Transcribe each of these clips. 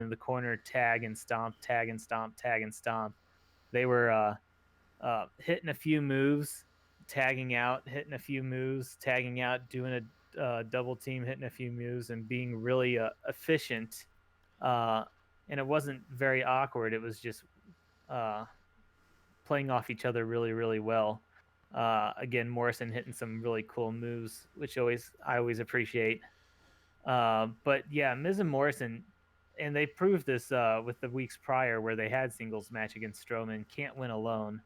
the corner, tag and stomp, tag and stomp, tag and stomp. They were hitting a few moves, tagging out, hitting a few moves, tagging out, doing a double team, hitting a few moves, and being really efficient. Uh, and it wasn't very awkward. It was just uh, playing off each other really, really well. Again, Morrison hitting some really cool moves, which always I always appreciate. But yeah, Miz and Morrison, and they proved this with the weeks prior where they had singles match against Strowman. Can't win alone,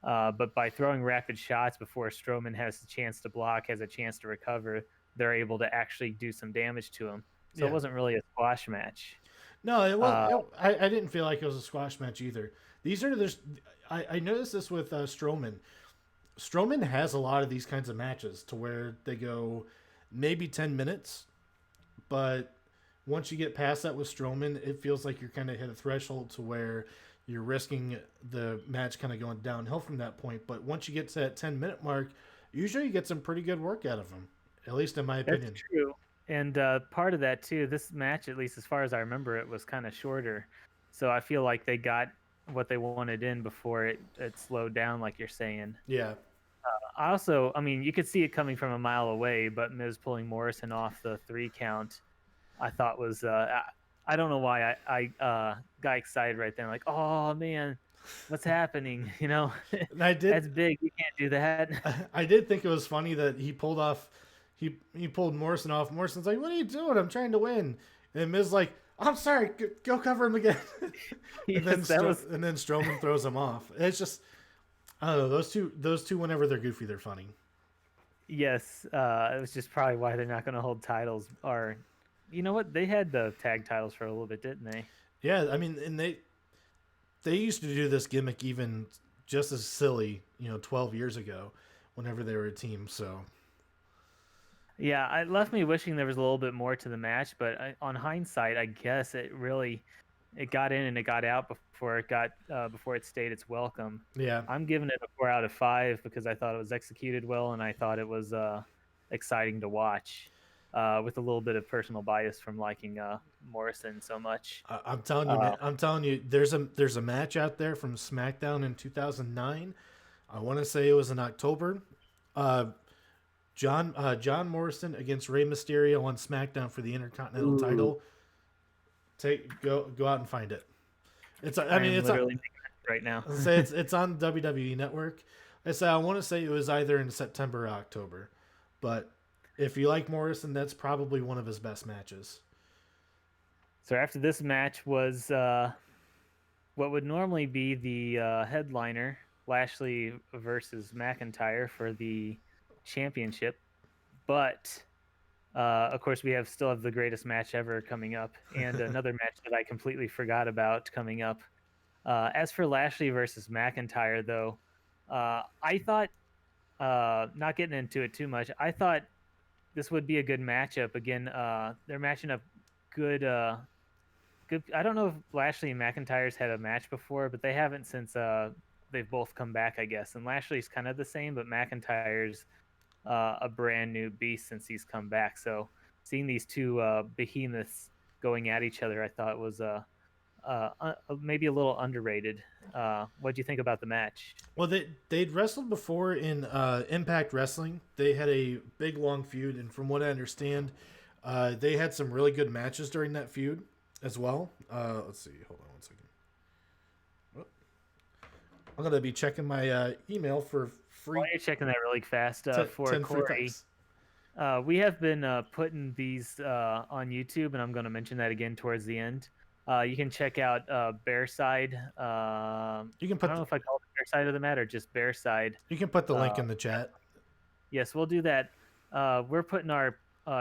but by throwing rapid shots before Strowman has a chance to block, has a chance to recover, they're able to actually do some damage to him. So it Yeah. wasn't really a squash match. No, it was. Uh, I didn't feel like it was a squash match either. These are there's. I noticed this with Strowman. Strowman has a lot of these kinds of matches to where they go maybe 10 minutes, but once you get past that with Strowman, it feels like you're kind of hit a threshold to where you're risking the match kind of going downhill from that point. But once you get to that 10-minute mark, usually you get some pretty good work out of him, at least in my that's opinion. true. And part of that too, this match, at least as far as I remember, it was kind of shorter. So I feel like they got what they wanted in before it slowed down, like you're saying. Yeah. I also, I mean, you could see it coming from a mile away, but Miz pulling Morrison off the 3 count, I thought was, I don't know why I got excited right then, like, oh man, what's happening? And I did That's big. You can't do that. I did think it was funny that he pulled off he pulled Morrison off. Morrison's like, "What are you doing? I'm trying to win." And Miz like, "I'm sorry, go cover him again." Yes, that was, And then Strowman throws him off. It's just I don't know those two whenever they're goofy they're funny. yes, it was just probably why they're not going to hold titles. Or, you know what? They had the tag titles for a little bit, didn't they? Yeah, I mean, and they used to do this gimmick even just as silly, 12 years ago, whenever they were a team. So Yeah, it left me wishing there was a little bit more to the match, but on hindsight, I guess it got in and it got out before it stayed its welcome. yeah, I'm giving it a 4 out of 5 because I thought it was executed well and I thought it was exciting to watch. With a little bit of personal bias from liking Morrison so much. I'm telling you, Uh, man. I'm telling you, there's a match out there from SmackDown in 2009. I want to say it was in October. Uh, John Morrison against Rey Mysterio on SmackDown for the Intercontinental Ooh, title. Go out and find it. I I mean am it's literally making it right now. say it's on WWE Network. I want to say it was either in September or October, but if you like Morrison, that's probably one of his best matches. So after this match was what would normally be the headliner, Lashley versus McIntyre for the championship, but of course we still have the greatest match ever coming up, and another match that I completely forgot about coming up. As for Lashley versus McIntyre, though, I thought, not getting into it too much, I thought this would be a good matchup. Again, they're matching up good. Good. I don't know if Lashley and McIntyre's had a match before, but they haven't since they've both come back, I guess. And Lashley's kind of the same, but McIntyre's a brand new beast since he's come back. So seeing these two behemoths going at each other, I thought was maybe a little underrated. What do you think about the match? Well, they'd wrestled before in Impact Wrestling. They had a big long feud, and from what I understand, they had some really good matches during that feud as well. Let's see. Hold on one second. Oh, I'm gonna be checking my email for While free you're checking that really fast, for 10 free Corey, cups. we have been putting these on YouTube, and I'm going to mention that again towards the end. You can check out Bearside. You can I put don't know the, if I call it Bearside or the Mat or just Bearside. you can put the Uh, link in the chat. yes, we'll do that. We're putting our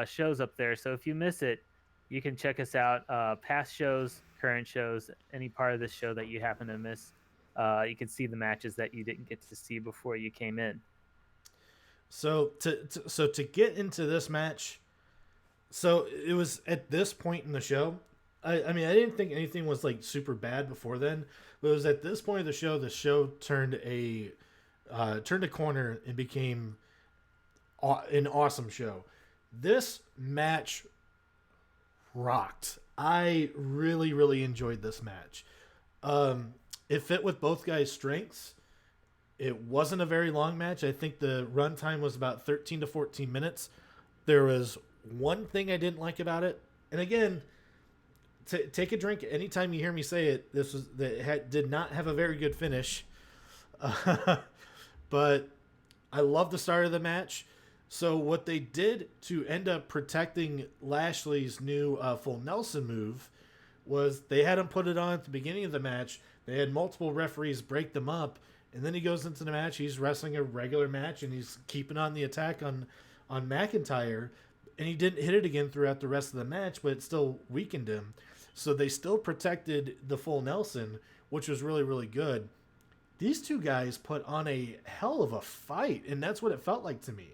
shows up there, so if you miss it, you can check us out. Past shows, current shows, any part of this show that you happen to miss. You can see the matches that you didn't get to see before you came in. So to get into this match, so it was at this point in the show. I mean, I didn't think anything was like super bad before then, but it was at this point of the show turned a corner and became an awesome show. This match rocked. I really, really enjoyed this match. Um, it fit with both guys' strengths. It wasn't a very long match. I think the runtime was about 13 to 14 minutes. There was one thing I didn't like about it, and again, take a drink anytime you hear me say it. This was that did not have a very good finish, but I love the start of the match. So what they did to end up protecting Lashley's new full Nelson move was they had him put it on at the beginning of the match. They had multiple referees break them up, and then he goes into the match. He's wrestling a regular match, and he's keeping on the attack on McIntyre, and he didn't hit it again throughout the rest of the match, but it still weakened him. So they still protected the full Nelson, which was really, really good. These two guys put on a hell of a fight, and that's what it felt like to me.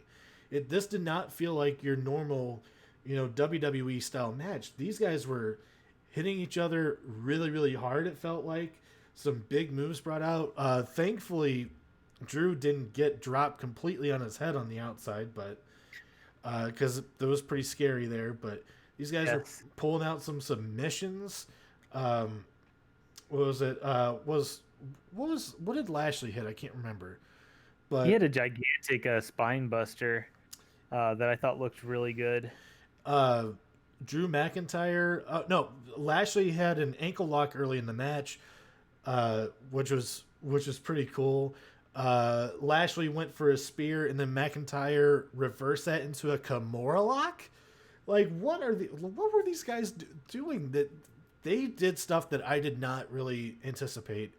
This did not feel like your normal, WWE style match. These guys were hitting each other really, really hard. It felt like some big moves brought out. Thankfully, Drew didn't get dropped completely on his head on the outside, but because that was pretty scary there. But these guys were pulling out some submissions. What was it? What did Lashley hit? I can't remember. But he had a gigantic spine buster that I thought looked really good. Drew McIntyre, no, Lashley had an ankle lock early in the match, which was pretty cool. Lashley went for a spear, and then McIntyre reversed that into a Kimura lock. Like, what were these guys doing? That they did stuff that I did not really anticipate.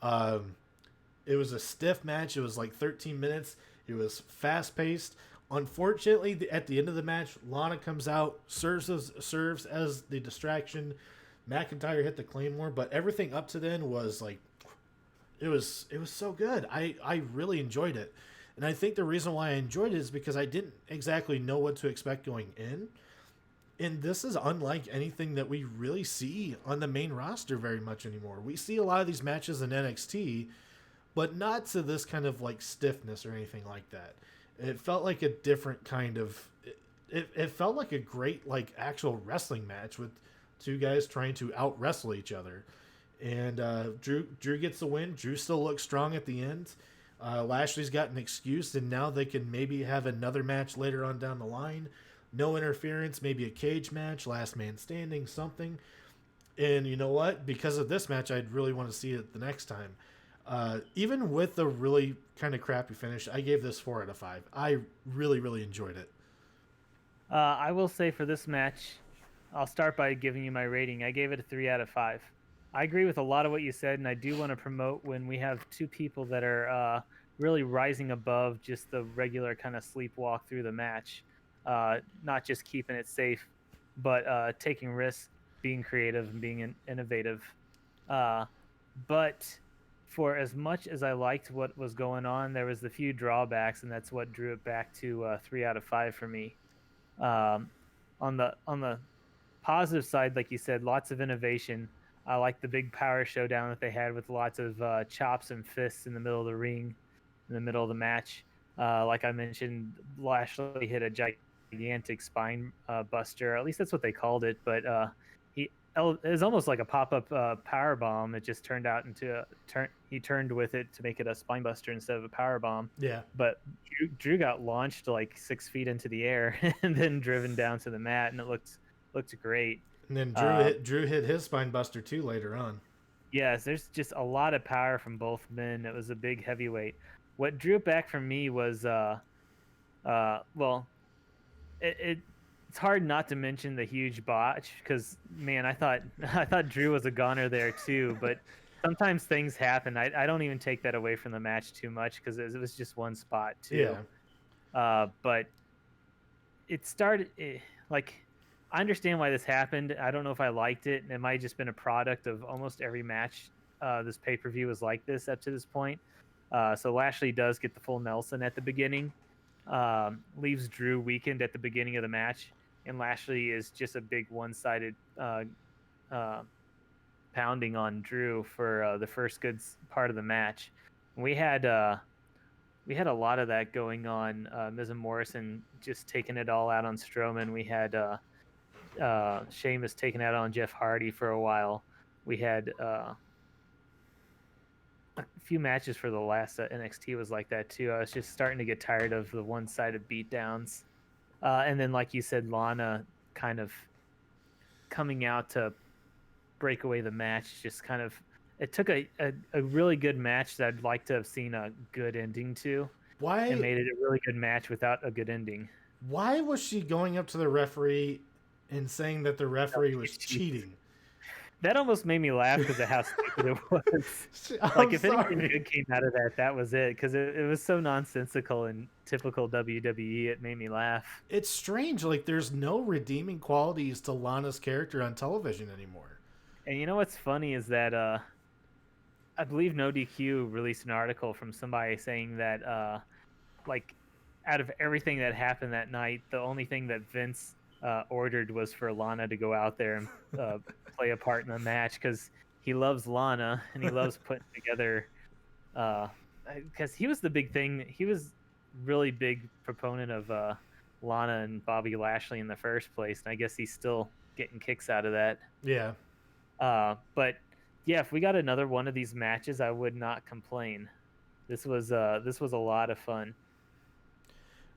It was a stiff match. It was like 13 minutes. It was fast paced. Unfortunately, at the end of the match, Lana comes out, serves as the distraction. McIntyre hit the Claymore, but everything up to then was like, it was so good. I really enjoyed it, and I think the reason why I enjoyed it is because I didn't exactly know what to expect going in. And this is unlike anything that we really see on the main roster very much anymore. We see a lot of these matches in NXT, but not to this kind of like stiffness or anything like that. It felt like a different kind of. It felt like a great like actual wrestling match with two guys trying to out wrestle each other, and Drew gets the win. Drew still looks strong at the end. Lashley's got an excuse, and now they can maybe have another match later on down the line. No interference, maybe a cage match, last man standing, something. And you know what? Because of this match, I'd really want to see it the next time. Even with the really kind of crappy finish, I gave this 4 out of 5. I really, really enjoyed it. I will say for this match, I'll start by giving you my rating. I gave it a 3 out of 5. I agree with a lot of what you said, and I do want to promote when we have two people that are really rising above just the regular kind of sleepwalk through the match. Not just keeping it safe, but taking risks, being creative, and being innovative. But for as much as I liked what was going on, there was a few drawbacks, and that's what drew it back to 3 out of 5 for me. On the positive side, like you said, lots of innovation. I like the big power showdown that they had with lots of chops and fists in the middle of the ring, in the middle of the match. Like I mentioned, Lashley hit a gigantic spine buster. At least that's what they called it. But it was almost like a pop-up power bomb. It just turned out into he turned with it to make it a spine buster instead of a power bomb. Yeah. But Drew got launched like 6 feet into the air and then driven down to the mat, and it looked great. And then Drew hit his spine buster too later on. Yes, there's just a lot of power from both men. It was a big heavyweight. What drew it back for me was well, it's hard not to mention the huge botch because man, I thought Drew was a goner there too, but sometimes things happen. I don't even take that away from the match too much because it was just one spot too. Yeah. But it started like I understand why this happened. I don't know if I liked it. It might have just been a product of almost every match this pay-per-view was like this up to this point. So Lashley does get the full Nelson at the beginning, leaves Drew weakened at the beginning of the match, and Lashley is just a big one-sided pounding on Drew for the first good part of the match. We had a lot of that going on. Miz and Morrison just taking it all out on Strowman. We had Sheamus taking out on Jeff Hardy for a while. We had a few matches for the last NXT was like that too. I was just starting to get tired of the one-sided beatdowns. And then, like you said, Lana kind of coming out to break away the match. Just kind of, it took a really good match that I'd like to have seen a good ending to, and Why made it a really good match without a good ending. why was she going up to the referee and saying that the referee was cheating? That almost made me laugh because of how stupid it was. I'm Like, if anything sorry. good came out of that, that was it. Because it was so nonsensical and typical WWE. It made me laugh. It's strange. Like there's no redeeming qualities to Lana's character on television anymore. And you know what's funny is that I believe No DQ released an article from somebody saying that like, out of everything that happened that night, the only thing that Vince ordered was for Lana to go out there and play a part in the match, because he loves Lana and he loves putting together. Because he was the big thing. He was really big proponent of Lana and Bobby Lashley in the first place, and I guess he's still getting kicks out of that. Yeah. But yeah, if we got another one of these matches, I would not complain. This was a lot of fun.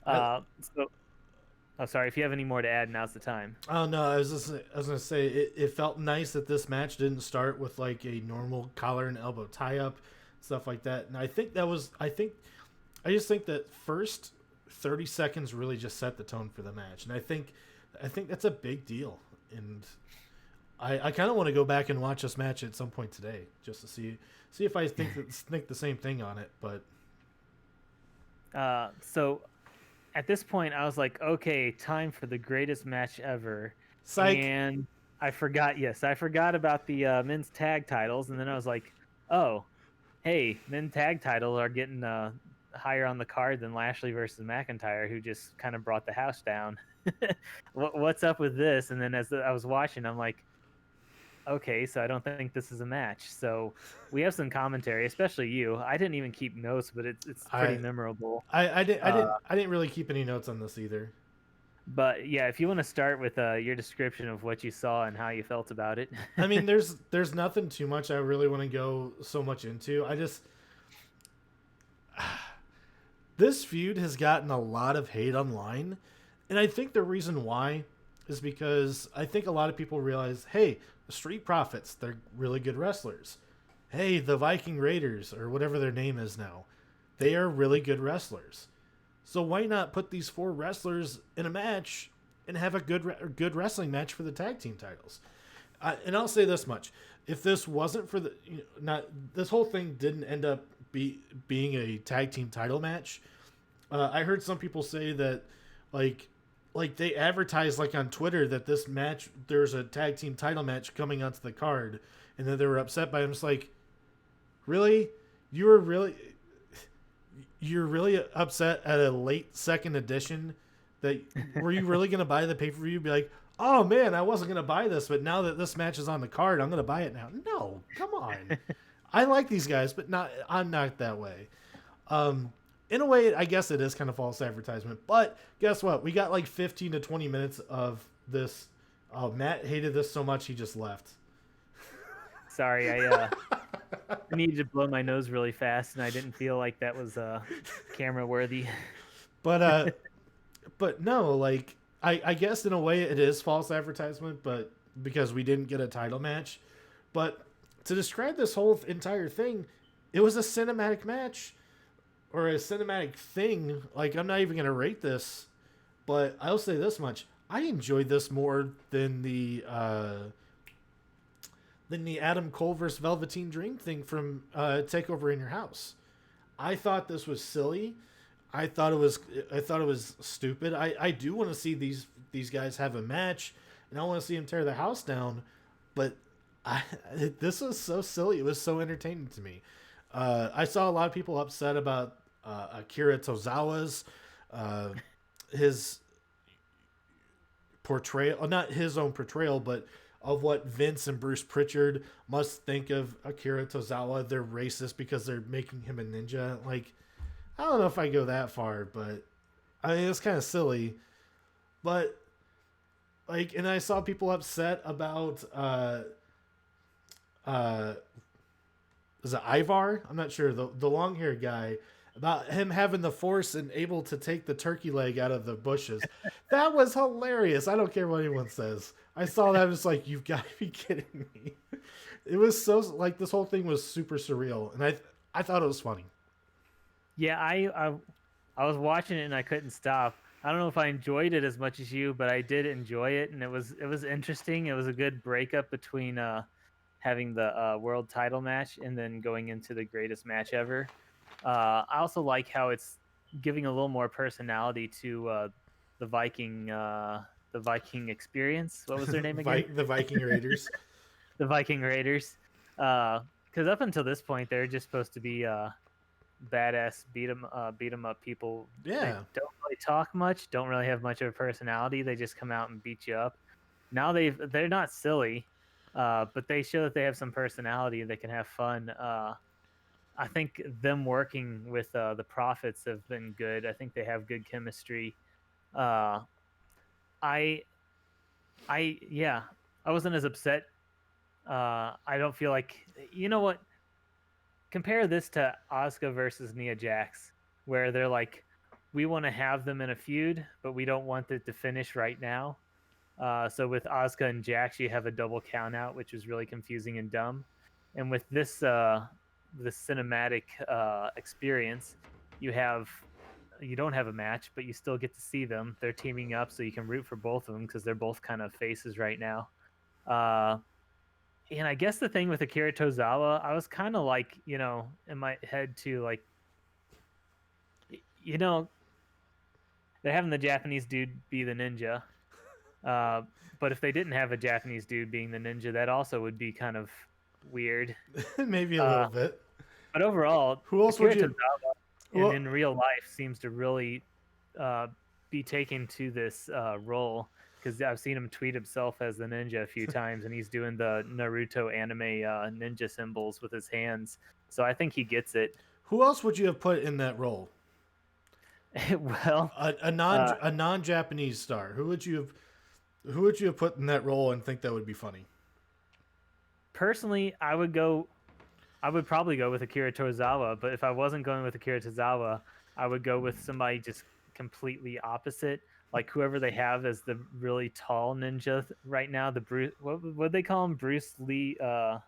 So, oh, sorry. If you have any more to add, now's the time. Oh no, I was gonna say it felt nice that this match didn't start with like a normal collar and elbow tie up, stuff like that. And I think I just think that first 30 seconds really just set the tone for the match. And I think that's a big deal. And I kind of want to go back and watch this match at some point today just to see if I think the same thing on it. But So at this point, I was like, okay, time for the greatest match ever. psych. And I forgot. Yes, I forgot about the men's tag titles, and then I was like, oh, hey, men's tag titles are getting higher on the card than Lashley versus McIntyre, who just kind of brought the house down. What's up with this? And then as I was watching, I'm like, okay, so I don't think this is a match. So we have some commentary, especially you. I didn't even keep notes, but it's pretty memorable. I didn't really keep any notes on this either. But yeah, if you want to start with your description of what you saw and how you felt about it. I mean, there's nothing too much I really want to go so much into. I just this feud has gotten a lot of hate online, and I think the reason why is because I think a lot of people realize, hey, the Street Profits, they're really good wrestlers. Hey, the Viking Raiders, or whatever their name is now, they are really good wrestlers. So why not put these four wrestlers in a match and have a good wrestling match for the tag team titles? And I'll say this much: if this wasn't for the not this whole thing didn't end up being a tag team title match, I heard some people say that like they advertised like on Twitter that this match there's a tag team title match coming onto the card, and then they were upset by it. I'm just like, really, you're really upset at a late second edition. That were you really gonna buy the pay per view? Be like, oh man, I wasn't gonna buy this, but now that this match is on the card, I'm gonna buy it now. No, come on. I like these guys, but I'm not that way. In a way, I guess it is kind of false advertisement. But guess what? We got like 15 to 20 minutes of this. Oh, Matt hated this so much he just left. Sorry, I needed to blow my nose really fast, and I didn't feel like that was camera worthy. But no, like I guess in a way it is false advertisement, but because we didn't get a title match. But to describe this whole entire thing, it was a cinematic match or a cinematic thing. Like, I'm not even gonna rate this, but I'll say this much: I enjoyed this more than the Adam Cole versus Velveteen Dream thing from Takeover in Your House. I thought this was silly. I thought it was stupid. I do want to see these guys have a match, and I want to see them tear the house down. But this was so silly. It was so entertaining to me. I saw a lot of people upset about Akira Tozawa's his portrayal, not his own portrayal, but of what Vince and Bruce Pritchard must think of Akira Tozawa. They're racist because they're making him a ninja. Like, I don't know if I go that far, but I mean, it's kind of silly. But Like, and I saw people upset about uh is it Ivar? I'm not sure, the long haired guy, about him having the force and able to take the turkey leg out of the bushes. That was hilarious. I don't care what anyone says. I saw that, I was like, you've got to be kidding me. It was so, like, this whole thing was super surreal, and I thought it was funny. Yeah, I was watching it and I couldn't stop. I don't know if I enjoyed it as much as you, but I did enjoy it, and it was interesting. It was a good breakup between having the world title match and then going into the greatest match ever. I also like how it's giving a little more personality to the Viking the Viking experience. What was their name again? The Viking Raiders. The Viking Raiders. Because up until this point, they're just supposed to be badass beat 'em up people. They Yeah. don't really talk much, don't really have much of a personality. They just come out and beat you up. Now they're not silly, but they show that they have some personality. They can have fun. I think them working with the Prophets have been good. I think they have good chemistry. Uh, I yeah, I wasn't as upset. I don't feel like, you know what? Compare this to Asuka versus Nia Jax, where they're like, we want to have them in a feud, but we don't want it to finish right now. So with Asuka and Jax, you have a double count out, which is really confusing and dumb. And with this cinematic experience, you don't have a match, but you still get to see them. They're teaming up, so you can root for both of them because they're both kind of faces right now. Uh, and I guess the thing with Akira Tozawa, I was kind of like, in my head too, like, you know, they're having the Japanese dude be the ninja. But if they didn't have a Japanese dude being the ninja, that also would be kind of weird. Maybe a little bit. But overall, Who else Akira would you? Tozawa in real life seems to really be taken to this role, because I've seen him tweet himself as the ninja a few times, and he's doing the Naruto anime ninja symbols with his hands. So I think he gets it. Who else would you have put in that role? Well, a non Japanese star. Who would you have put in that role and think that would be funny? Personally, I would probably go with Akira Tozawa, but if I wasn't going with Akira Tozawa, I would go with somebody just completely opposite, like whoever they have as the really tall ninja right now. The Bruce, what they call him, Bruce Lee. I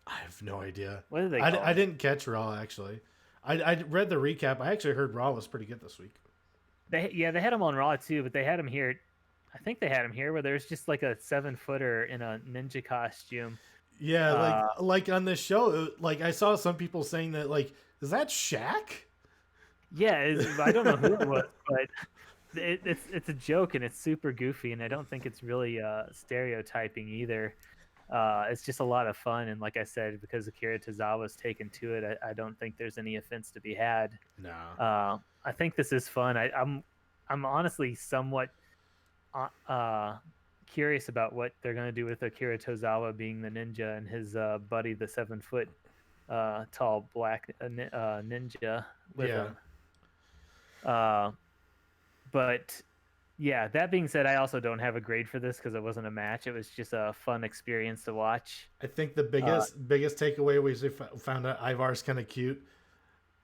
have no idea. What do they call I didn't catch Raw, actually. I read the recap. I actually heard Raw was pretty good this week. They had him on Raw too, but they had him here. I think they had him here where there's just like a 7-footer in a ninja costume. Yeah, like on this show, like I saw some people saying that, like, is that Shaq? Yeah, I don't know who it was, but it's a joke and it's super goofy, and I don't think it's really stereotyping either. It's just a lot of fun, and like I said, because Akira Tozawa's taken to it, I don't think there's any offense to be had. No. I think this is fun. I'm honestly somewhat curious about what they're gonna do with Akira Tozawa being the ninja and his buddy, the 7-foot tall black ninja with him. But yeah, that being said, I also don't have a grade for this because it wasn't a match. It was just a fun experience to watch. I think the biggest takeaway was we found out Ivar's kind of cute,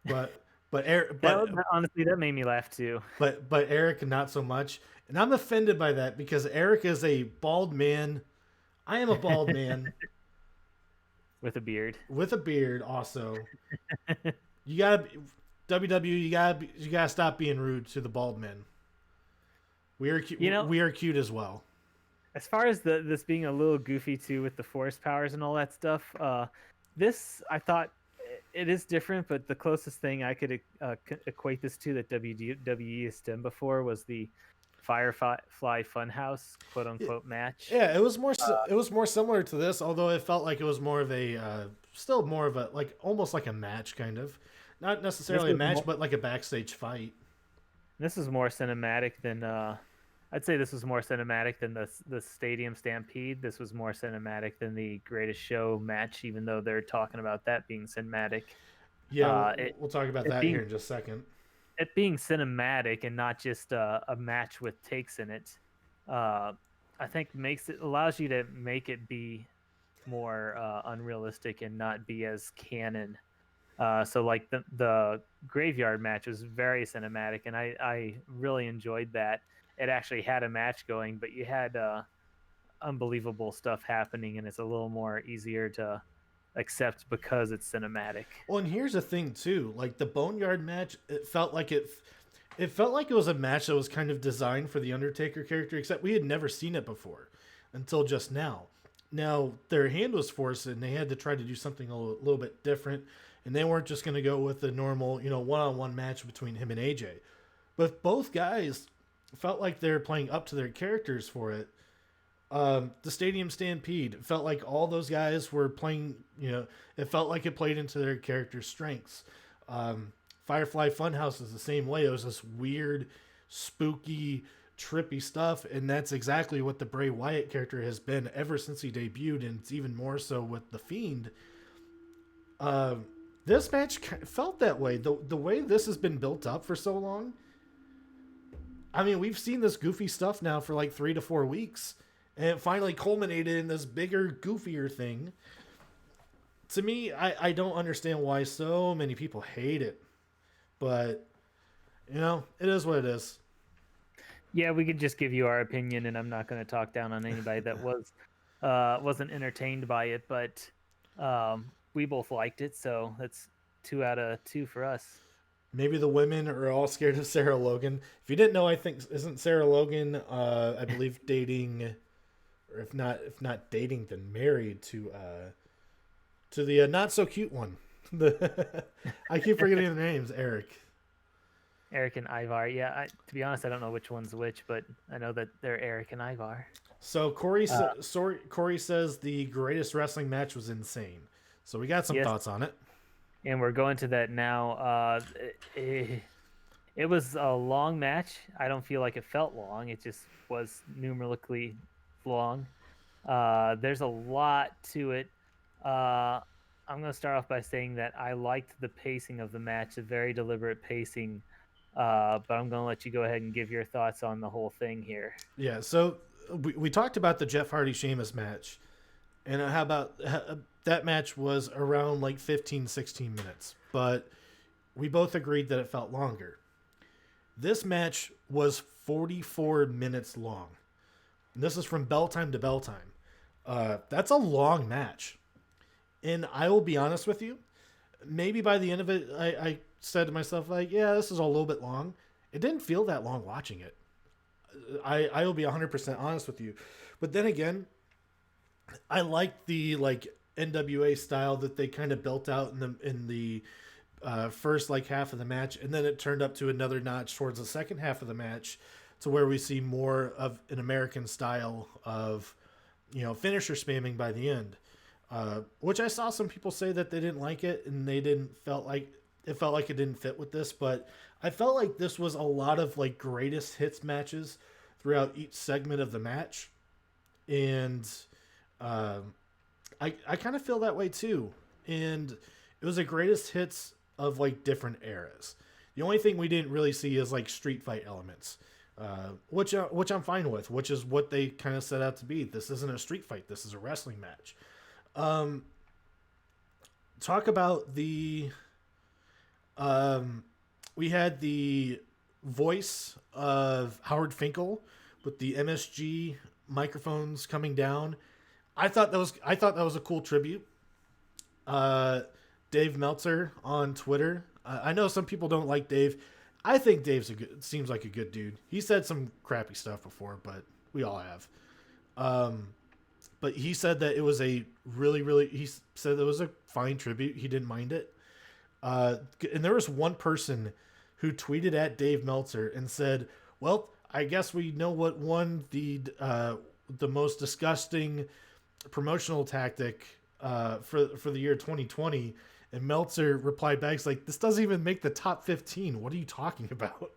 but Eric, honestly, that made me laugh too. But Eric, not so much, and I'm offended by that because Eric is a bald man. I am a bald man with a beard. With a beard, also. You gotta WWE. You gotta stop being rude to the bald men. We are cute. We are cute as well. As far as this being a little goofy too with the force powers and all that stuff, this I thought it is different, but the closest thing I could equate this to that WWE has done before was the Firefly Funhouse quote unquote match. Yeah, it was more similar to this, although it felt like it was more of a still more of a like almost like a match kind of, not necessarily a match, but like a backstage fight. This is more cinematic than I'd say this was more cinematic than the Stadium Stampede. This was more cinematic than the Greatest Show match, even though they're talking about that being cinematic. Yeah, we'll talk about that here in just a second. It being cinematic and not just a match with takes in it I think allows you to make it be more unrealistic and not be as canon. So like the graveyard match was very cinematic, and I really enjoyed that. It actually had a match going, but you had unbelievable stuff happening, and it's a little more easier to accept because it's cinematic. Well, and here's the thing too. Like the Boneyard match, it felt like it was a match that was kind of designed for the Undertaker character, except we had never seen it before until just now. Now their hand was forced, and they had to try to do something a little bit different, and they weren't just going to go with the normal, one-on-one match between him and AJ. But both guys felt like they're playing up to their characters for it. The Stadium Stampede felt like all those guys were playing, it felt like it played into their character's strengths. Firefly Funhouse is the same way. It was this weird, spooky, trippy stuff, and that's exactly what the Bray Wyatt character has been ever since he debuted, and it's even more so with The Fiend. This match felt that way. The way this has been built up for so long. I mean, we've seen this goofy stuff now for like 3 to 4 weeks, and it finally culminated in this bigger, goofier thing. To me, I don't understand why so many people hate it. But, it is what it is. Yeah, we could just give you our opinion, and I'm not going to talk down on anybody that wasn't entertained by it, but we both liked it, so that's 2 out of 2 for us. Maybe the women are all scared of Sarah Logan. If you didn't know, I think isn't Sarah Logan, I believe dating, or if not dating, then married to the not so cute one. I keep forgetting the names. Eric and Ivar. Yeah, to be honest, I don't know which one's which, but I know that they're Eric and Ivar. So Corey says the greatest wrestling match was insane. So we got some thoughts on it. And we're going to that now. It was a long match. I don't feel like it felt long. It just was numerically long. There's a lot to it. I'm going to start off by saying that I liked the pacing of the match, a very deliberate pacing. But I'm going to let you go ahead and give your thoughts on the whole thing here. Yeah, so we talked about the Jeff Hardy Sheamus match. And how about that match was around like 15, 16 minutes. But we both agreed that it felt longer. This match was 44 minutes long. And this is from bell time to bell time. That's a long match. And I will be honest with you, maybe by the end of it, I said to myself, like, yeah, this is a little bit long. It didn't feel that long watching it. I will be 100% honest with you. But then again, I like the NWA style that they kind of built out in the first half of the match, and then it turned up to another notch towards the second half of the match, to where we see more of an American style of finisher spamming by the end. Which I saw some people say that they didn't like it, and it felt like it didn't fit with this, but I felt like this was a lot of greatest hits matches throughout each segment of the match, and I kind of feel that way too. And it was a greatest hits of different eras. The only thing we didn't really see is street fight elements, which I'm fine with, which is what they kind of set out to be. This isn't a street fight. This is a wrestling match. Talk about the we had the voice of Howard Finkel with the MSG microphones coming down. I thought that was a cool tribute. Dave Meltzer on Twitter. I know some people don't like Dave. I think Dave seems like a good dude. He said some crappy stuff before, but we all have. But he said that it was a he said it was a fine tribute. He didn't mind it. And there was one person who tweeted at Dave Meltzer and said, well, I guess we know what won the most disgusting promotional tactic for the year 2020. And Meltzer replied back, like, this doesn't even make the top 15. What are you talking about?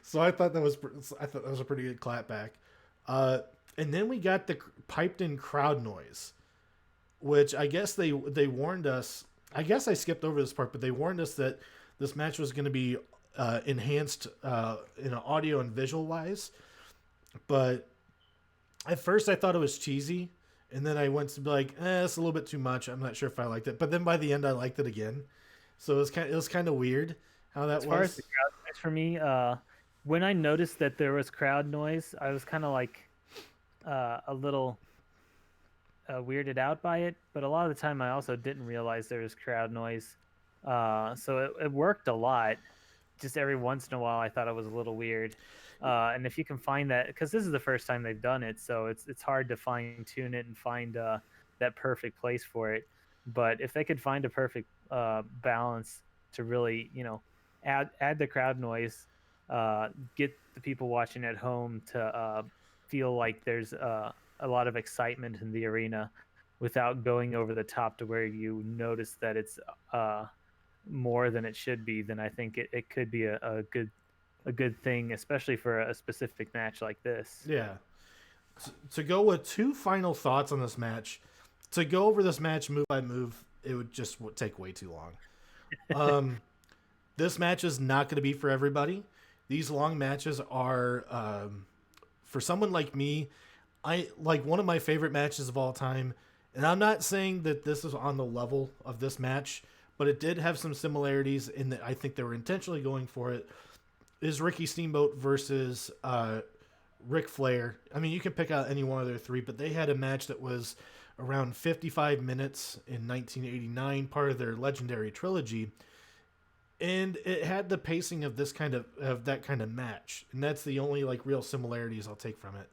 So I thought that was a pretty good clapback. And then we got the piped in crowd noise, which I guess they warned us. I guess I skipped over this part, but they warned us that this match was going to be enhanced in audio and visual wise. But at first I thought it was cheesy, and then I went to be like, it's a little bit too much. I'm not sure if I liked it. But then by the end, I liked it again. So it was kind of weird how that As far as was. the crowd noise for me, when I noticed that there was crowd noise, I was kind of like a little weirded out by it. But a lot of the time, I also didn't realize there was crowd noise. So it worked a lot. Just every once in a while, I thought it was a little weird. And if you can find that, because this is the first time they've done it, so it's hard to fine tune it and find that perfect place for it. But if they could find a perfect balance to really, add the crowd noise, get the people watching at home to feel like there's a lot of excitement in the arena without going over the top to where you notice that it's more than it should be, then I think it could be a good thing, especially for a specific match like this. Yeah. To go with two final thoughts on this match, to go over this match move by move, it would just take way too long. This match is not going to be for everybody. These long matches are, for someone like me, I like one of my favorite matches of all time. And I'm not saying that this is on the level of this match, but it did have some similarities in that I think they were intentionally going for it. Is Ricky Steamboat versus Ric Flair. I mean, you can pick out any one of their three, but they had a match that was around 55 minutes in 1989, part of their legendary trilogy. And it had the pacing of that kind of match. And that's the only like real similarities I'll take from it.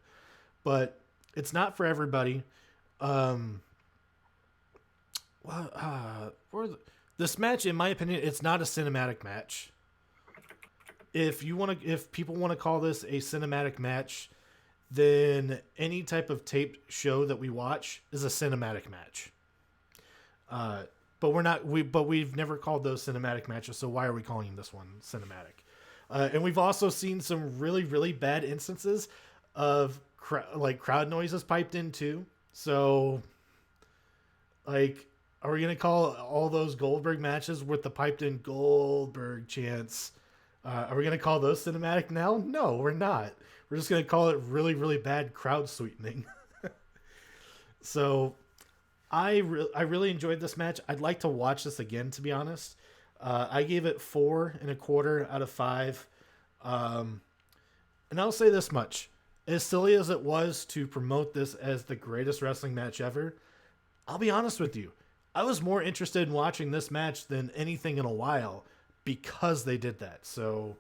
But it's not for everybody. This match, in my opinion, it's not a cinematic match. If people want to call this a cinematic match, then any type of taped show that we watch is a cinematic match. But we've never called those cinematic matches, so why are we calling this one cinematic? And we've also seen some really, really bad instances of crowd noises piped in too. So, like, are we gonna call all those Goldberg matches with the piped in Goldberg chants? Are we gonna call those cinematic now? No, we're not. We're just gonna call it really, really bad crowd sweetening. So, I really enjoyed this match. I'd like to watch this again, to be honest. I gave it 4.25 out of 5. And I'll say this much: as silly as it was to promote this as the greatest wrestling match ever, I'll be honest with you. I was more interested in watching this match than anything in a while because they did that. So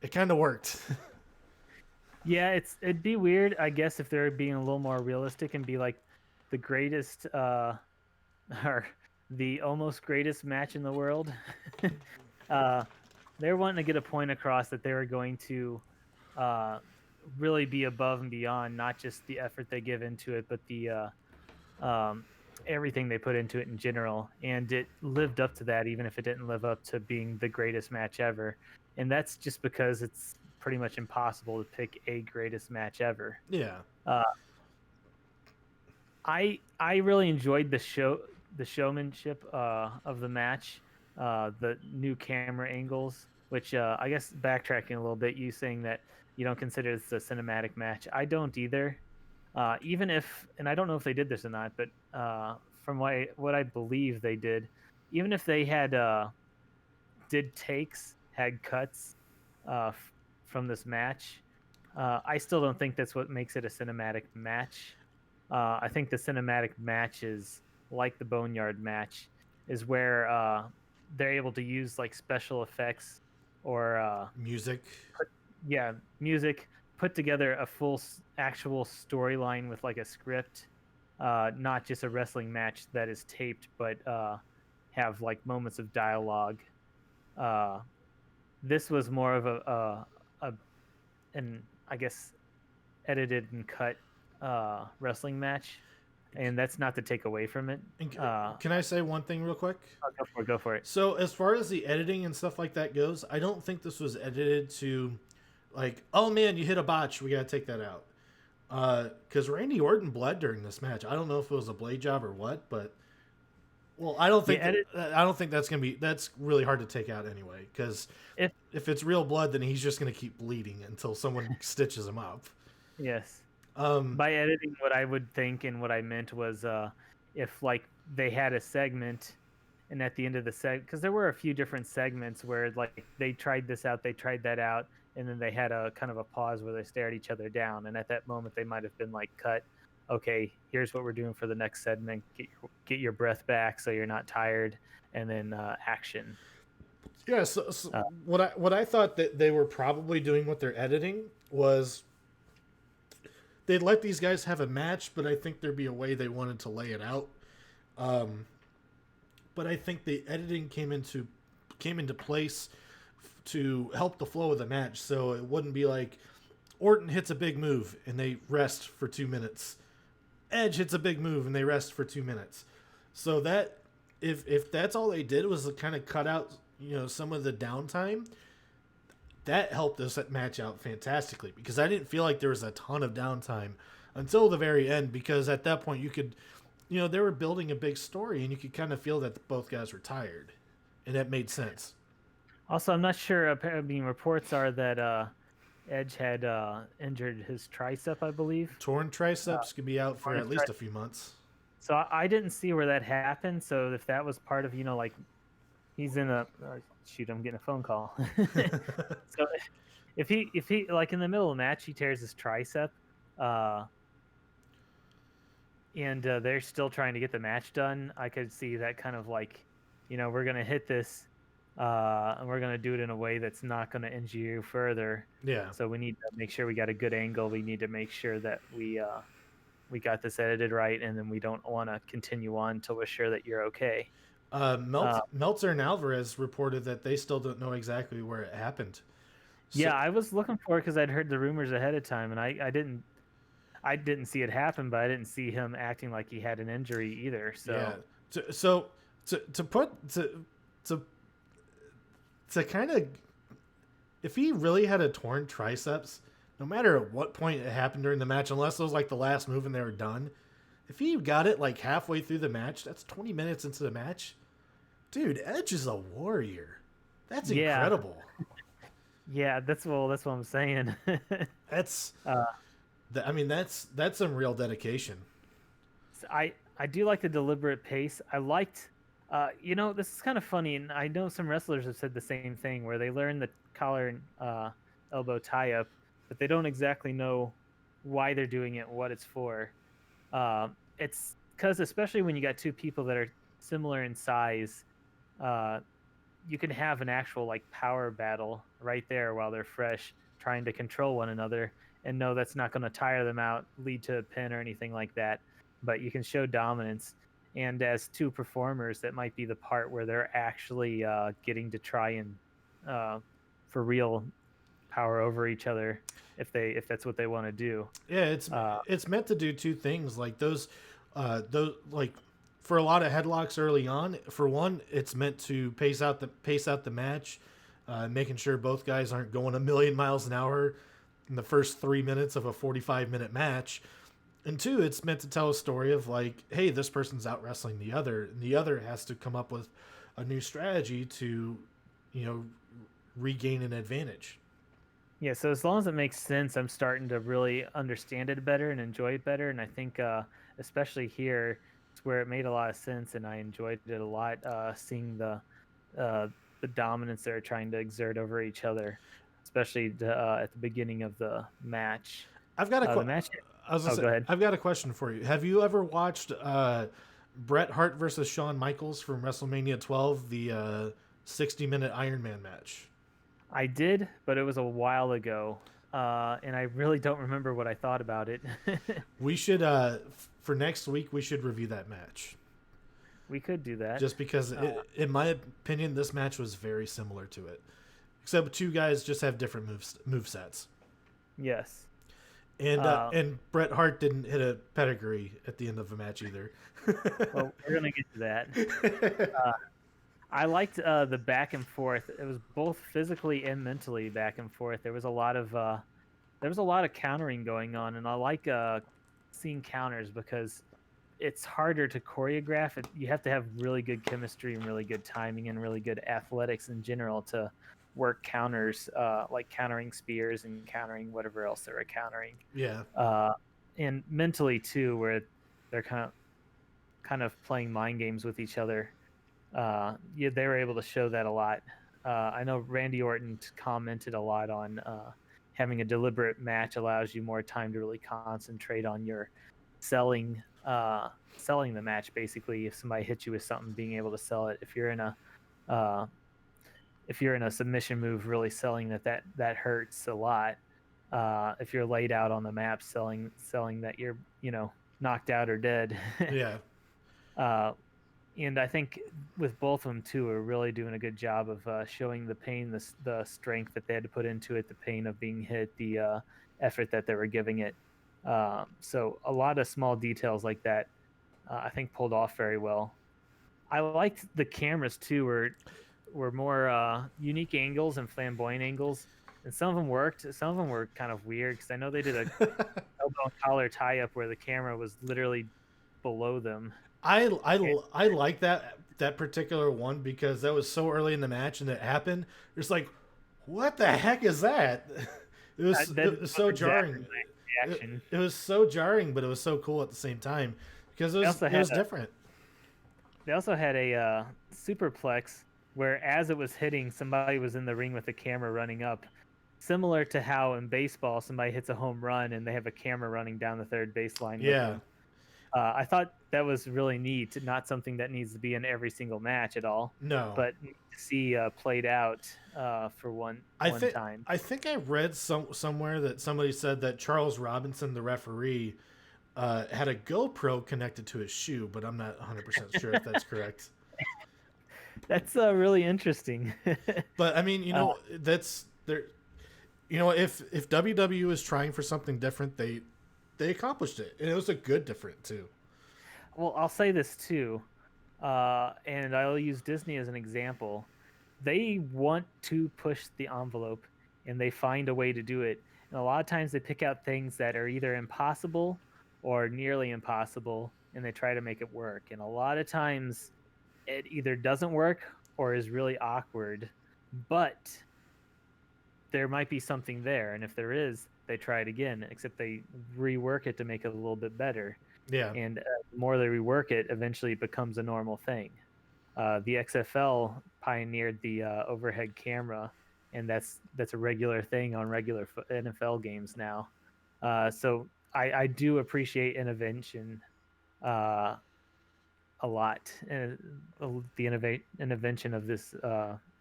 it kind of worked. Yeah, it'd be weird, I guess, if they're being a little more realistic and be like the greatest or the almost greatest match in the world. They're wanting to get a point across that they were going to really be above and beyond, not just the effort they give into it, but the everything they put into it in general. And it lived up to that, even if it didn't live up to being the greatest match ever. And that's just because it's pretty much impossible to pick a greatest match ever. Yeah. I really enjoyed the showmanship of the match, the new camera angles, which I guess backtracking a little bit, you saying that you don't consider this a cinematic match. I don't either. Even if, and I don't know if they did this or not, but from what I believe they did, even if they had did takes, had cuts from this match, I still don't think that's what makes it a cinematic match. I think the cinematic match is like the Boneyard match, is where they're able to use like special effects or music. Music, put together a full actual storyline with like a script, not just a wrestling match that is taped, but have like moments of dialogue. This was more of an I guess edited and cut wrestling match, and that's not to take away from it. Can I say one thing real quick? Go for it. So as far as the editing and stuff like that goes, I don't think this was edited to like, oh man, you hit a botch, we gotta take that out. Because Randy Orton bled during this match. I don't know if it was a blade job or what, but I don't think that's really hard to take out anyway. Because if it's real blood, then he's just gonna keep bleeding until someone stitches him up. Yes. Um, By editing, what I would think and what I meant was if like they had a segment and at the end of the because there were a few different segments where like they tried this out, they tried that out, and then they had a kind of a pause where they stared each other down, and at that moment they might have been like, cut, okay, here's what we're doing for the next segment, get your breath back so you're not tired, and then action. yeah. So uh, what I thought that they were probably doing with their editing was they'd let these guys have a match, but I think there'd be a way they wanted to lay it out. Um, but I think the editing came into place to help the flow of the match, so it wouldn't be like Orton hits a big move and they rest for 2 minutes. Edge hits a big move and they rest for 2 minutes. So that if that's all they did was kind of cut out some of the downtime, that helped this match out fantastically because I didn't feel like there was a ton of downtime until the very end because at that point you could they were building a big story and you could kind of feel that both guys were tired and that made sense. Also, I'm not sure. I mean, reports are that Edge had injured his tricep, I believe. Torn triceps could be out for Torn at least a few months. So I didn't see where that happened. So if that was part of, like he's in a shoot, I'm getting a phone call. So if he like in the middle of the match he tears his tricep, and they're still trying to get the match done, I could see that kind of like, we're gonna hit this, and we're gonna do it in a way that's not gonna injure you further. Yeah. So we need to make sure we got a good angle. We need to make sure that we got this edited right, and then we don't want to continue on until we're sure that you're okay. Meltzer and Alvarez reported that they still don't know exactly where it happened. Yeah, I was looking for it because I'd heard the rumors ahead of time, and I didn't see it happen, but I didn't see him acting like he had an injury either. So yeah, to kind of, if he really had a torn triceps, no matter at what point it happened during the match, unless it was like the last move and they were done, if he got it like halfway through the match, that's 20 minutes into the match. Dude, Edge is a warrior. That's incredible. Yeah, that's what I'm saying. That's that's some real dedication. I do like the deliberate pace. I liked, this is kind of funny, and I know some wrestlers have said the same thing, where they learn the collar and elbow tie up, but they don't exactly know why they're doing it, what it's for. It's because especially when you got two people that are similar in size, you can have an actual like power battle right there while they're fresh, trying to control one another, and no, that's not going to tire them out, lead to a pin or anything like that. But you can show dominance, and as two performers, that might be the part where they're actually getting to try and for real power over each other if that's what they want to do. Yeah, it's meant to do two things, like those like for a lot of headlocks early on. For one, it's meant to pace out the match, making sure both guys aren't going a million miles an hour in the first 3 minutes of a 45-minute match. And two, it's meant to tell a story of like, hey, this person's out wrestling the other, and the other has to come up with a new strategy to, regain an advantage. Yeah, so as long as it makes sense, I'm starting to really understand it better and enjoy it better. And I think, especially here, it's where it made a lot of sense, and I enjoyed it a lot. Seeing the dominance they're trying to exert over each other, especially at the beginning of the match. I've got The match. Go ahead. I've got a question for you. Have you ever watched Bret Hart versus Shawn Michaels from WrestleMania 12, the 60-minute Iron Man match? I did, but it was a while ago, and I really don't remember what I thought about it. We should, for next week, we should review that match. We could do that. Just because, in my opinion, this match was very similar to it. Except two guys just have different move sets. Yes. And Bret Hart didn't hit a pedigree at the end of the match either. Well, we're going to get to that. I liked the back and forth. It was both physically and mentally back and forth. There was a lot of countering going on, and I like seeing counters because it's harder to choreograph it. You have to have really good chemistry and really good timing and really good athletics in general to work counters, like countering spears and countering whatever else they were countering. Yeah. And mentally too, where they're kind of playing mind games with each other. Yeah, they were able to show that a lot. I know Randy Orton commented a lot on having a deliberate match allows you more time to really concentrate on your selling selling the match. Basically, if somebody hits you with something, being able to sell it. Uh, if you're in a submission move, really selling that hurts a lot. If you're laid out on the map, selling that you're knocked out or dead. Yeah. uh, and I think with both of them too, are really doing a good job of showing the pain, the strength that they had to put into it, the pain of being hit, the effort that they were giving it. So a lot of small details like that, I think pulled off very well. I liked the cameras too, were more unique angles and flamboyant angles, and some of them worked. Some of them were kind of weird because I know they did a elbow and collar tie up where the camera was literally below them. I like that particular one because that was so early in the match and it happened. It's like, what the heck is that? It was so jarring. It was so jarring, but it was so cool at the same time because it was different. They also had a superplex where, as it was hitting, somebody was in the ring with the camera running up, similar to how in baseball somebody hits a home run and they have a camera running down the third baseline. Yeah. I thought that was really neat. Not something that needs to be in every single match at all. No, but to see played out for one time. I think I read somewhere that somebody said that Charles Robinson, the referee, had a GoPro connected to his shoe, but I'm not 100% sure if that's correct. That's really interesting. But I mean, that's there. If WWE is trying for something different, they accomplished it, and it was a good different too. Well, I'll say this too, and I'll use Disney as an example. They want to push the envelope, and they find a way to do it. And a lot of times, they pick out things that are either impossible or nearly impossible, and they try to make it work. And a lot of times, it either doesn't work or is really awkward, but there might be something there, and if there is, they try it again, except they rework it to make it a little bit better. Yeah. And the more they rework it, eventually it becomes a normal thing. The XFL pioneered the overhead camera, and that's a regular thing on regular NFL games now. So I do appreciate innovation a lot, and the innovation of this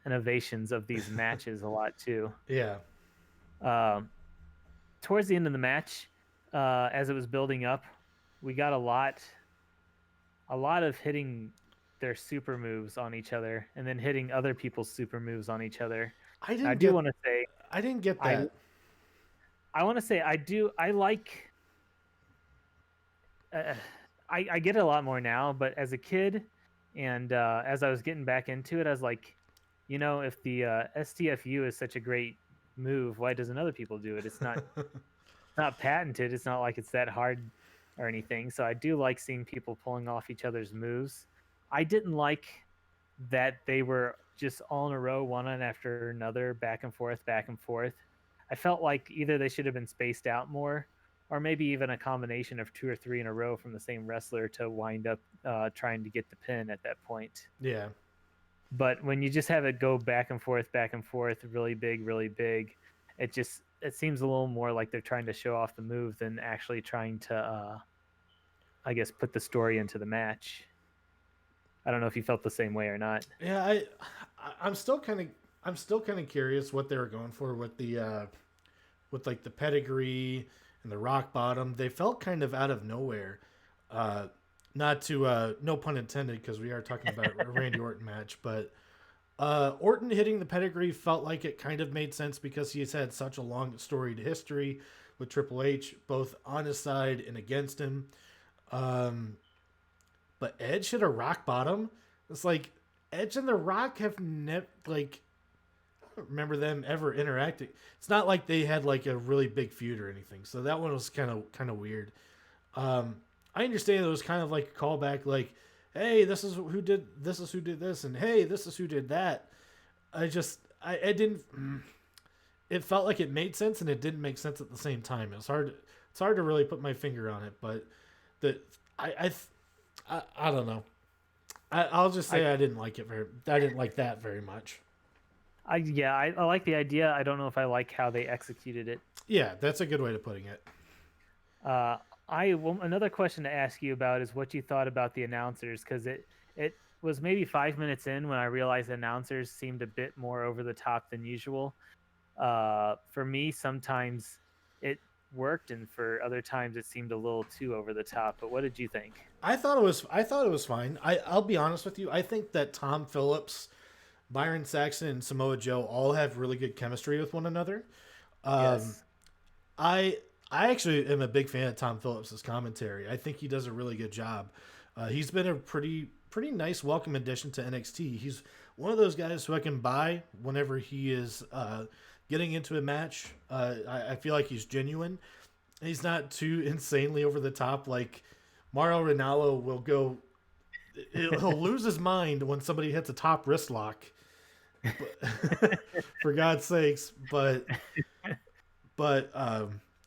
innovations of these matches a lot too. Yeah. Towards the end of the match, as it was building up, we got a lot of hitting their super moves on each other, and then hitting other people's super moves on each other. I didn't get that. I want to say I like. I get it a lot more now, but as a kid, and as I was getting back into it, I was like, if the STFU is such a great move, why doesn't other people do it? It's not not patented. It's not like it's that hard or anything. So I do like seeing people pulling off each other's moves. I didn't like that they were just all in a row, one after another, back and forth, back and forth. I felt like either they should have been spaced out more, or maybe even a combination of 2 or 3 in a row from the same wrestler to wind up trying to get the pin at that point. Yeah. But when you just have it go back and forth, really big, it seems a little more like they're trying to show off the move than actually trying to, I guess, put the story into the match. I don't know if you felt the same way or not. Yeah, I'm still kind of curious what they were going for with the with like the pedigree and the rock bottom. They felt kind of out of nowhere. Not to no pun intended, because we are talking about a Randy Orton match, but Orton hitting the pedigree felt like it kind of made sense because he's had such a long storied history with Triple H, both on his side and against him. But Edge hit a rock bottom. It's like Edge and The Rock have never, like, I don't remember them ever interacting. It's not like they had like a really big feud or anything. So that one was kind of weird. I understand it was kind of like a callback, like, hey, this is who did this, and hey, this is who did that. I it didn't. It felt like it made sense and it didn't make sense at the same time. It's hard to really put my finger on it, but the I don't know. I'll just say I didn't like it very. I didn't like that very much. I like the idea. I don't know if I like how they executed it. Yeah, that's a good way of putting it. Another question to ask you about is what you thought about the announcers, because it was maybe 5 minutes in when I realized the announcers seemed a bit more over the top than usual. For me, sometimes it worked, and for other times it seemed a little too over the top. But what did you think? I thought it was fine. I'll be honest with you. I think that Tom Phillips, Byron Saxton, and Samoa Joe all have really good chemistry with one another. Yes. I actually am a big fan of Tom Phillips' commentary. I think he does a really good job. He's been a pretty nice welcome addition to NXT. He's one of those guys who I can buy whenever he is getting into a match. I feel like he's genuine. He's not too insanely over the top. Like Mauro Ranallo will go. He'll lose his mind when somebody hits a top wrist lock. For God's sakes, but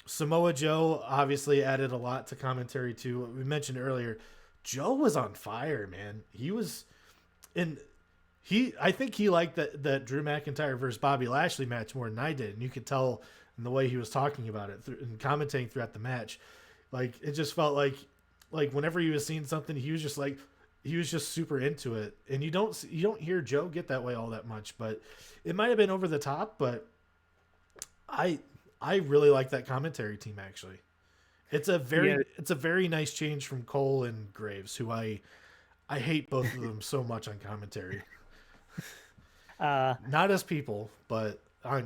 Samoa Joe obviously added a lot to commentary too. We mentioned earlier, Joe was on fire, man. He was, and I think he liked that Drew McIntyre versus Bobby Lashley match more than I did, and you could tell in the way he was talking about it and commentating throughout the match. Like it just felt like whenever he was seeing something, he was just super into it, and you don't hear Joe get that way all that much, but it might have been over the top, but I really like that commentary team actually. It's a very nice change from Cole and Graves, who I hate both of them so much on commentary. Not as people, but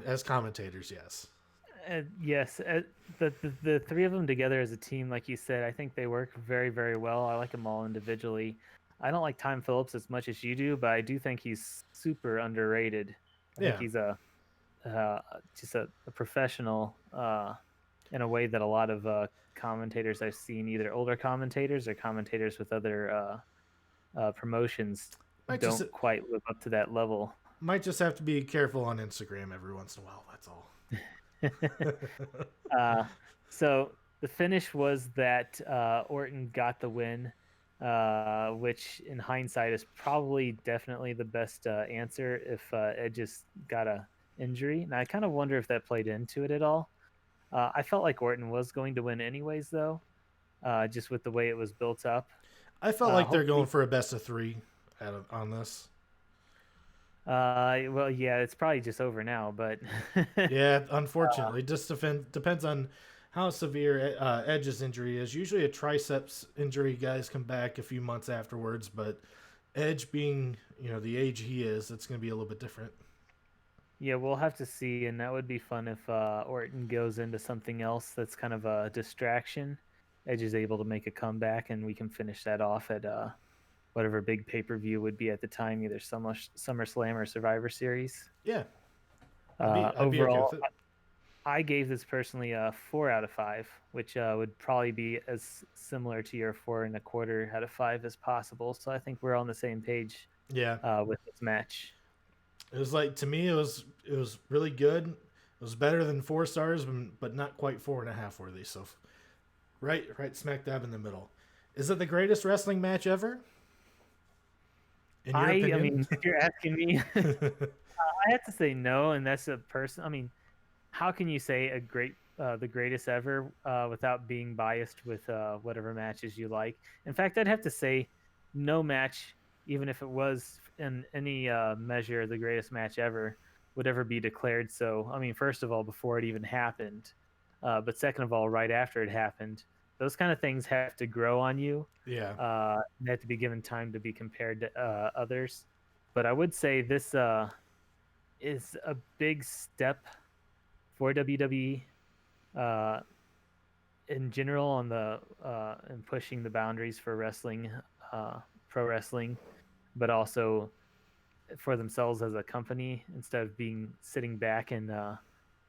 as commentators, yes. Yes, the three of them together as a team, like you said, I think they work very, very well. I like them all individually. I don't like Tom Phillips as much as you do, but I do think he's super underrated. I think he's just a professional in a way that a lot of commentators I've seen, either older commentators or commentators with other promotions, don't quite live up to that level. Might just have to be careful on Instagram every once in a while. That's all. So the finish was that Orton got the win, which in hindsight is probably definitely the best answer if Edge just got a injury. And I kind of wonder if that played into it at all. I felt like Orton was going to win anyways, though, just with the way it was built up. I felt like they're going for a best of three on this. Well, yeah, it's probably just over now, but yeah, unfortunately, just depends on how severe Edge's injury is. Usually a triceps injury, guys come back a few months afterwards, but Edge being, the age he is, it's going to be a little bit different. Yeah, we'll have to see, and that would be fun if Orton goes into something else that's kind of a distraction. Edge is able to make a comeback, and we can finish that off at whatever big pay-per-view would be at the time, either SummerSlam or Survivor Series. Yeah. Overall, okay, I gave this personally a 4 out of 5, which would probably be as similar to your 4.25 out of 5 as possible. So I think we're on the same page. Yeah. With this match. It was like, to me, it was really good. It was better than 4 stars, but not quite 4.5 worthy. So, right smack dab in the middle. Is it the greatest wrestling match ever? I mean, if you're asking me, I have to say no, and that's a person. I mean, how can you say the greatest ever without being biased with whatever matches you like? In fact, I'd have to say no match, even if it was in any measure the greatest match ever, would ever be declared so. I mean, first of all, before it even happened, but second of all, right after it happened. Those kind of things have to grow on you. Yeah. They have to be given time to be compared to others. But I would say this is a big step for WWE in general on the in pushing the boundaries for wrestling, pro wrestling, but also for themselves as a company. Instead of sitting back and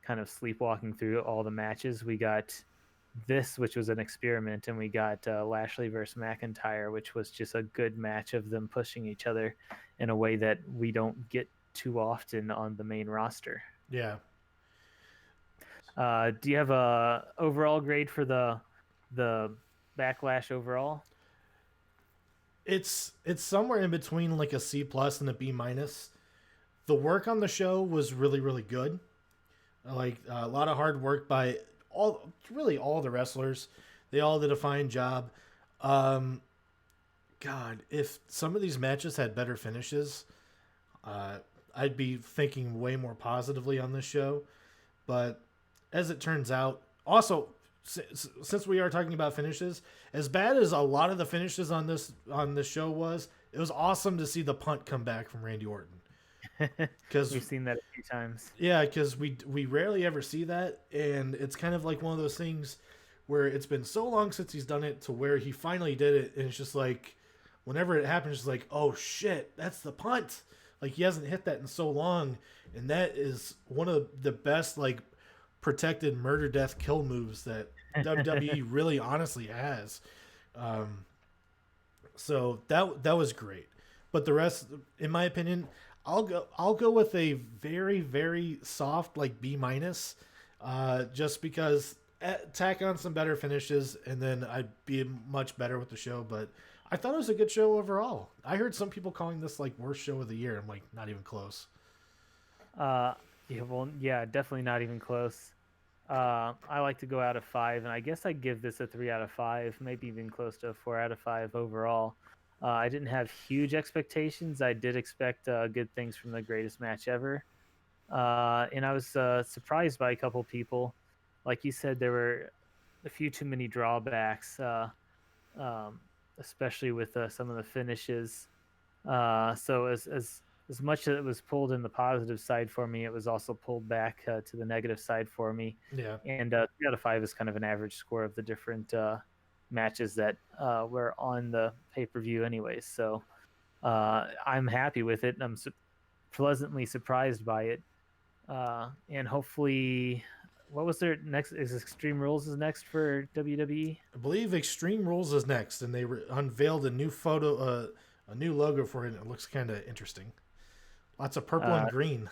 kind of sleepwalking through all the matches, we got this, which was an experiment, and we got Lashley versus McIntyre, which was just a good match of them pushing each other in a way that we don't get too often on the main roster. Yeah. Do you have a overall grade for the Backlash overall? It's somewhere in between like a C plus and a B minus. The work on the show was really really good. Like a lot of hard work by all the wrestlers. They all did a fine job. Um, God, if some of these matches had better finishes, uh, I'd be thinking way more positively on this show. But as it turns out, also since we are talking about finishes, as bad as a lot of the finishes on this show was, it was awesome to see the punt come back from Randy Orton. Because We've seen that a few times. yeah, because we rarely ever see that, and it's kind of like one of those things where it's been so long since he's done it to where he finally did it, and it's just like whenever it happens, it's like, oh shit, that's the punt. Like he hasn't hit that in so long, and that is one of the best like protected murder death kill moves that WWE really honestly has. Um, so that was great, but the rest, in my opinion, I'll go with a very very soft like B minus, just because tack on some better finishes and then I'd be much better with the show. But I thought it was a good show overall. I heard some people calling this like worst show of the year. I'm like not even close. Yeah, well, yeah, definitely not even close. I like to go out of 5, and I guess I'd give this a 3 out of 5, maybe even close to a 4 out of 5 overall. I didn't have huge expectations. I did expect good things from the greatest match ever. And I was surprised by a couple people. Like you said, there were a few too many drawbacks, um, especially with some of the finishes. So as much as it was pulled in the positive side for me, it was also pulled back to the negative side for me. Yeah. And 3 out of 5 is kind of an average score of the different matches that were on the pay-per-view anyways. So I'm happy with it. I'm pleasantly surprised by it. And hopefully, what was their next? Is Extreme Rules is next for WWE? I believe Extreme Rules is next, and they unveiled a new photo, a new logo for it. And it looks kind of interesting. Lots of purple and green.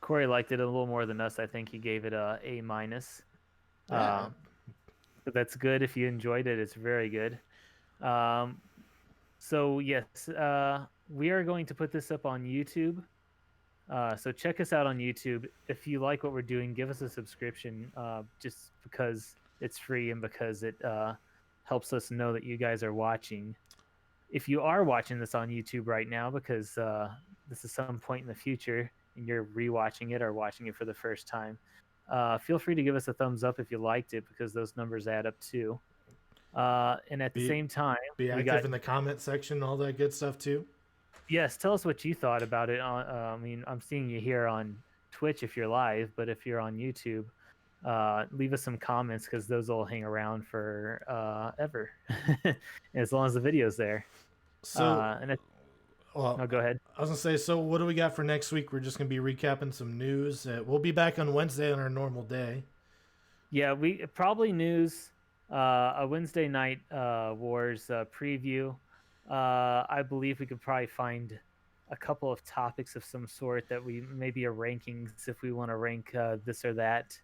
Corey liked it a little more than us. I think he gave it a A minus. Yeah. But that's good if you enjoyed it. It's very good. So yes, we are going to put this up on YouTube. So check us out on YouTube. If you like what we're doing, give us a subscription, just because it's free and because it helps us know that you guys are watching. If you are watching this on YouTube right now, because this is some point in the future and you're rewatching it or watching it for the first time, feel free to give us a thumbs up if you liked it, because those numbers add up too. And at the same time, be active in the comment section, all that good stuff too. Yes, tell us what you thought about it. I mean, I'm seeing you here on Twitch if you're live, but if you're on YouTube, leave us some comments, because those will hang around for ever, as long as the video's there. So, well, no, go ahead. I was gonna say, so what do we got for next week? We're just gonna be recapping some news. We'll be back on Wednesday on our normal day. Yeah, we probably news, a Wednesday night Wars preview. I believe we could probably find a couple of topics of some sort that we maybe a rankings if we want to rank this or that.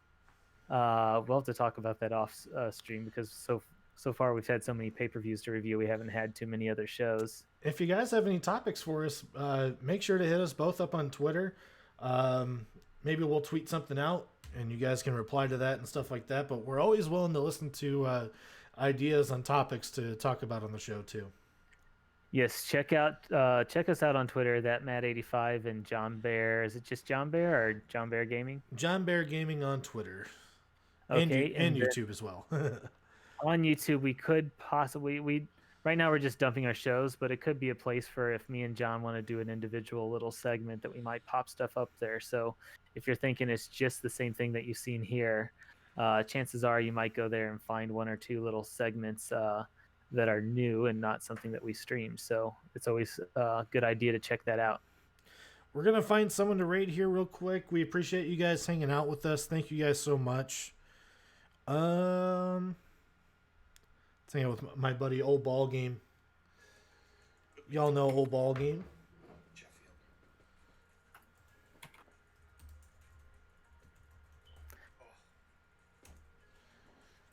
We'll have to talk about that off stream, because so far we've had so many pay-per-views to review. We haven't had too many other shows. If you guys have any topics for us, make sure to hit us both up on Twitter. Maybe we'll tweet something out and you guys can reply to that and stuff like that. But we're always willing to listen to ideas on topics to talk about on the show too. Yes, check us out on Twitter, that Matt85 and John Bear. Is it just John Bear or John Bear Gaming? John Bear Gaming on Twitter. Okay, and YouTube as well. On YouTube, we could possibly right now we're just dumping our shows, but it could be a place for if me and John want to do an individual little segment that we might pop stuff up there. So if you're thinking it's just the same thing that you've seen here, chances are you might go there and find one or two little segments that are new and not something that we stream. So it's always a good idea to check that out. We're going to find someone to rate here real quick. We appreciate you guys hanging out with us. Thank you guys so much. Let's hang out with my buddy Old Ball Game. Y'all know Old Ball Game.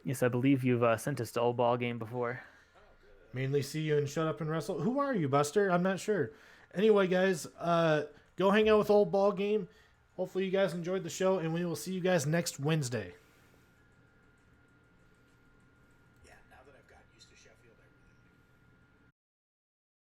Yes, I believe you've sent us to Old Ball Game before. Mainly see you and Shut Up and Wrestle. Who are you, Buster? I'm not sure. Anyway, guys, go hang out with Old Ball Game. Hopefully you guys enjoyed the show, and we will see you guys next Wednesday.